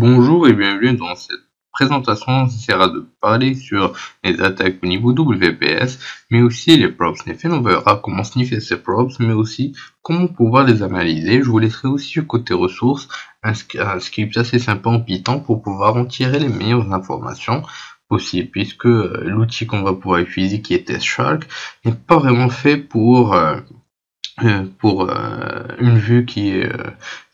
Bonjour et bienvenue dans cette présentation. On essaiera de parler sur les attaques au niveau WPS, mais aussi les props sniffing. On verra comment sniffer ces props, mais aussi comment pouvoir les analyser. Je vous laisserai aussi côté ressources un script assez sympa en Python pour pouvoir en tirer les meilleures informations possibles, puisque l'outil qu'on va pouvoir utiliser, qui est TestShark, n'est pas vraiment fait pour une vue qui est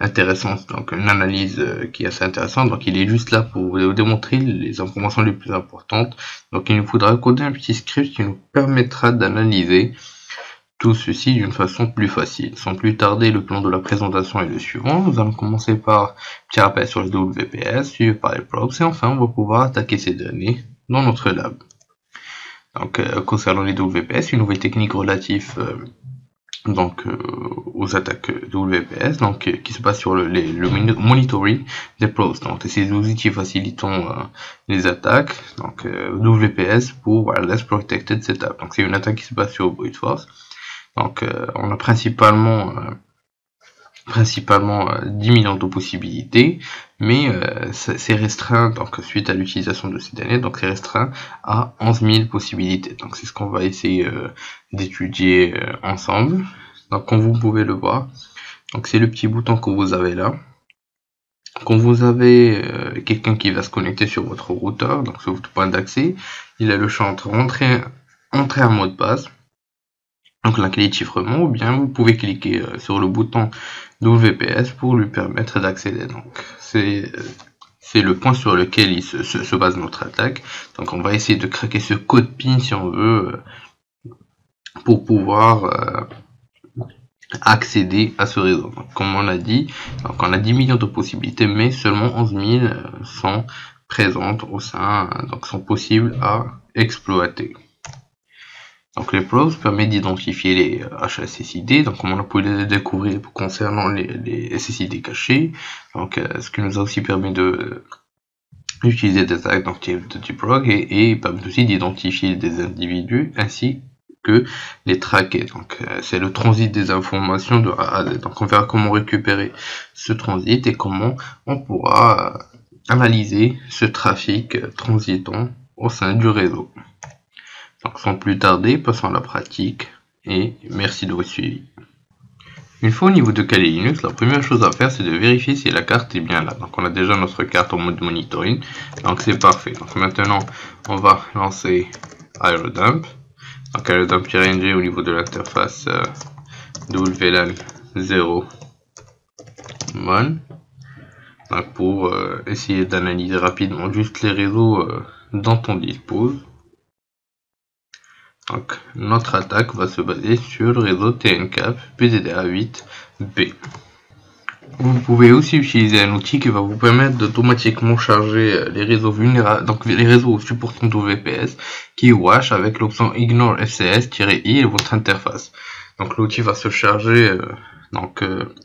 intéressante, donc une analyse qui est assez intéressante. Donc il est juste là pour vous démontrer les informations les plus importantes. Donc il nous faudra coder un petit script qui nous permettra d'analyser tout ceci d'une façon plus facile. Sans plus tarder, le plan de la présentation est le suivant. Nous allons commencer par un petit rappel sur le WPS, suivi par les props, et enfin on va pouvoir attaquer ces données dans notre lab. Donc concernant les WPS, une nouvelle technique relative aux attaques WPS, qui se base sur le monitoring des props. Donc ces outils facilitant les attaques, WPS pour Wireless Protected Setup. Donc c'est une attaque qui se base sur brute force. Donc on a principalement 10 millions de possibilités, mais c'est restreint, donc suite à l'utilisation de ces données, donc c'est restreint à 11 000 possibilités. Donc c'est ce qu'on va essayer d'étudier ensemble. Donc comme vous pouvez le voir, donc c'est le petit bouton que vous avez là. Quand vous avez quelqu'un qui va se connecter sur votre routeur, donc sur votre point d'accès, il a le choix entre entrer un mot de passe, donc la clé de chiffrement, ou bien vous pouvez cliquer sur le bouton WPS pour lui permettre d'accéder. Donc c'est le point sur lequel il se base notre attaque. Donc on va essayer de craquer ce code PIN si on veut pour pouvoir accéder à ce réseau. Donc, comme on a dit, donc on a 10 millions de possibilités, mais seulement 11 000 sont présentes au sein, donc sont possibles à exploiter. Donc les props permettent d'identifier les HSSID, donc comme on a pu les découvrir concernant les SSID cachés, donc ce qui nous a aussi permis d'utiliser des attaques de type rogue et permet aussi d'identifier des individus ainsi que les traquer. Donc c'est le transit des informations de A à Z. Donc on verra comment récupérer ce transit et comment on pourra analyser ce trafic transitant au sein du réseau. Donc sans plus tarder, passons à la pratique et merci de votre suivi. Une fois au niveau de Kali Linux, la première chose à faire c'est de vérifier si la carte est bien là. Donc on a déjà notre carte en mode monitoring, donc c'est parfait. Donc maintenant on va lancer Aerodump. Donc Aerodump-ng au niveau de l'interface WLAN 0 mon. Donc pour essayer d'analyser rapidement juste les réseaux dont on dispose. Donc notre attaque va se baser sur le réseau TNCAP PZDA8B. Vous pouvez aussi utiliser un outil qui va vous permettre d'automatiquement charger les réseaux vulnérables, donc les réseaux supportant WPS, qui est WASH avec l'option Ignore FCS-I et votre interface. Donc l'outil va se charger de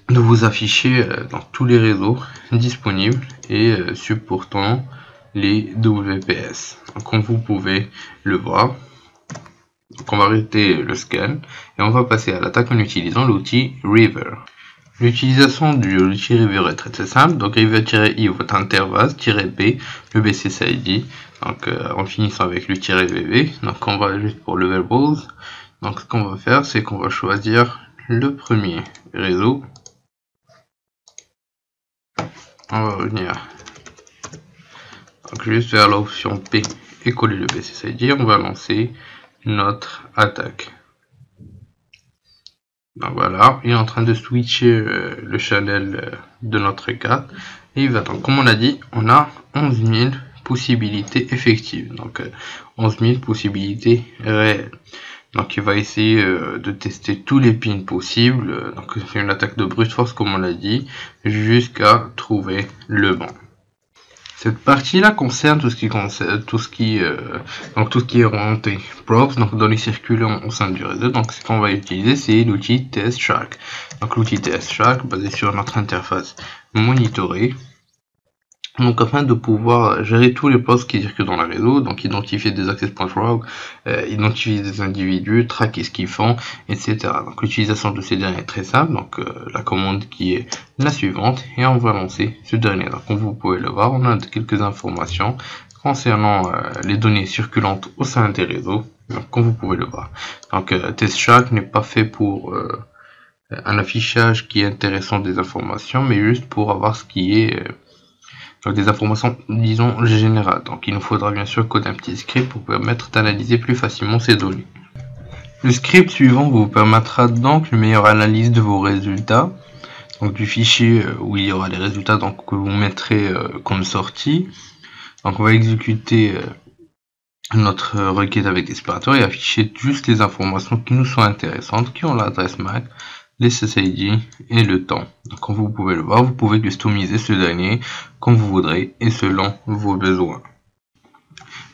vous afficher dans tous les réseaux disponibles et supportant les WPS. Donc comme vous pouvez le voir, donc on va arrêter le scan et on va passer à l'attaque en utilisant l'outil River. L'utilisation de l'outil River est très simple. Donc River-I votre interface-B le BCCID, donc en finissant avec le "-VV". Donc on va juste pour le verbals. Donc ce qu'on va faire c'est qu'on va choisir le premier réseau. On va revenir donc juste vers l'option P et coller le BCCID. On va lancer notre attaque. Donc voilà, il est en train de switcher le channel de notre carte et il va, donc comme on a dit, on a 11 000 possibilités effectives, donc 11 000 possibilités réelles. Donc il va essayer de tester tous les pins possibles, donc c'est une attaque de brute force comme on l'a dit, jusqu'à trouver le bon. Cette partie-là concerne tout ce qui est orienté props, donc données circulant au sein du réseau. Donc ce qu'on va utiliser c'est l'outil TestShark. Donc l'outil TestShark basé sur notre interface monitorée. Donc afin de pouvoir gérer tous les postes qui circulent dans le réseau, donc identifier des access points rogue, identifier des individus, traquer ce qu'ils font, etc. Donc l'utilisation de ces derniers est très simple, donc la commande qui est la suivante, et on va lancer ce dernier. Donc comme vous pouvez le voir, on a quelques informations concernant les données circulantes au sein des réseaux, donc, comme vous pouvez le voir. Donc TestShack n'est pas fait pour un affichage qui est intéressant des informations, mais juste pour avoir ce qui est des informations, disons, générales. Donc il nous faudra bien sûr coder un petit script pour permettre d'analyser plus facilement ces données. Le script suivant vous permettra donc une meilleure analyse de vos résultats, donc du fichier où il y aura les résultats donc, que vous mettrez comme sortie. Donc on va exécuter notre requête avec Esperator et afficher juste les informations qui nous sont intéressantes, qui ont l'adresse MAC, les SSID et le temps. Donc comme vous pouvez le voir, vous pouvez customiser ce dernier comme vous voudrez et selon vos besoins.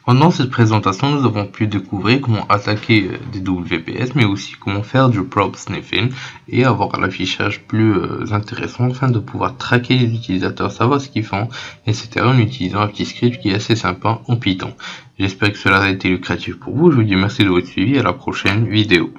Pendant cette présentation, nous avons pu découvrir comment attaquer des WPS, mais aussi comment faire du prop sniffing et avoir un affichage plus intéressant afin de pouvoir traquer les utilisateurs, savoir ce qu'ils font, etc. en utilisant un petit script qui est assez sympa en Python. J'espère que cela a été lucratif pour vous. Je vous dis merci de votre suivi et à la prochaine vidéo.